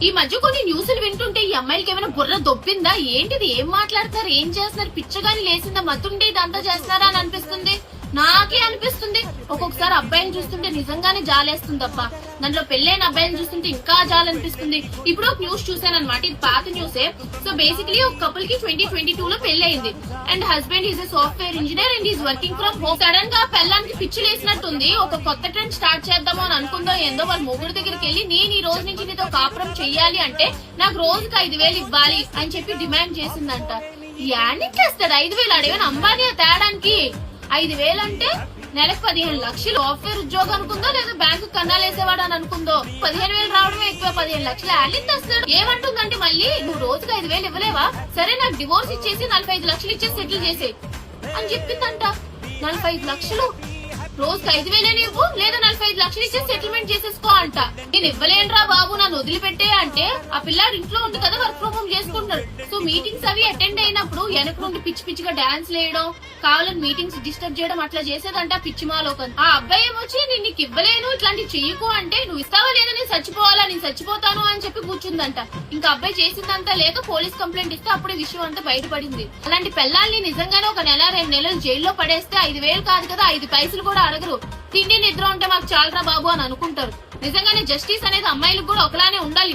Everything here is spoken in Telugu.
ఈ మధ్య కొన్ని న్యూస్లు వింటుంటే ఈ అమ్మాయిలకి ఏమైనా బుర్ర దొబ్బిందా ఏంటిది, ఏం మాట్లాడతారు, ఏం చేస్తున్నారు, పిచ్చగాని లేసిందా, మతుండే ఇదంతా చేస్తున్నారా అని అనిపిస్తుంది. నాకే అనిపిస్తుంది ఒక్కొక్కసారి అబ్బాయిని చూస్తుంటే నిజంగానే జాలేస్తుంది తప్ప దాంట్లో పెళ్ళైన అబ్బాయిని చూస్తుంటే ఇంకా జాలనిపిస్తుంది. ఇప్పుడు ఒక న్యూస్ చూసాను అనమాట, ఇది పాత న్యూసే. సో బేసిక్లీ ఒక కపుల్ కి 2022 లో పెళ్ళయింది and husband is a software engineer and is working from home. Sudden గా పెళ్ళానికి పిచ్చి లేసినట్టుంది, ఒక కొత్త ట్రెండ్ స్టార్ట్ చేద్దామో అని అనుకుందో ఏందో వాళ్ళ మొగుడు దగ్గరికి వెళ్ళి నేను ఈ రోజు నుంచి నీతో కాపురం చెయ్యాలి అంటే నాకు రోజుకి 5,000 ఇవ్వాలి అని చెప్పి డిమాండ్ చేసిందంట. యానికి చేస్తాడు 5,000? అడేమైనా అంబానీ తేడానికి 5,000 అంటే నెలకు 15 లక్షలు. సాఫ్ట్వేర్ ఉద్యోగం అనుకుందో లేదా బ్యాంకు కన్నాలేసేవాడు అని అనుకుందో 15,000 రావడమే ఎక్కువ, 15 లక్షలు యాలింగ్ తెస్తాడు. ఏమంటుందంటే మళ్ళీ నువ్వు రోజుకి 5,000 ఇవ్వలేవా, సరే నాకు డివోర్స్ ఇచ్చేసి 45 లక్షలు ఇచ్చేసి సెటిల్ చేసే అని చెప్పిందంట. 45 లక్షలు రోజుకి 5,000 ఇవ్వు లేదా 45 లక్షలు ఇచ్చి సెటిల్మెంట్ చేసేసుకో అంట. నేను ఇవ్వలేనురా బాబు నన్ను వదిలిపెట్టే అంటే ఆ పిల్లాడు ఇంట్లో ఉంది కదా వర్క్ ఫ్రం హోమ్ చేసుకుంటున్నాడు. సో మీటింగ్స్ అవి అటెండ్ అయినప్పుడు వెనక నుండి పిచ్చి పిచ్చిగా డాన్స్ వేయడం, కావాలని మీటింగ్స్ డిస్టర్బ్ చేయడం అట్లా చేసేదంట పిచ్చిమాలోకం. ఆ అబ్బాయి ఏమొచ్చి నేను నీకు ఇవ్వలేను ఇట్లాంటివి చెయ్యకు అంటే నువ్వు ఇస్తావా లేదా నేను చచ్చిపోవాలా, నేను చచ్చిపోతాను అని చెప్పి కూర్చుందంట. ఇంకా అబ్బాయి చేసిందంతా లేక పోలీస్ కంప్లైంట్ ఇస్తే అప్పుడే విషయం అంతా బయటపడింది. అలాంటి పెళ్ళాల్ని నిజంగానే ఒక నెల 2 నెలలు జైల్లో పడేస్తే 5,000 కాదు కదా 5 పైసలు కూడా అడగరు. తిండి నిద్ర ఉంటే మాకు చాలరా బాబు అని అనుకుంటారు. నిజంగానే జస్టిస్ అనేది అమ్మాయిలకు కూడా ఒకలానే ఉండాలి.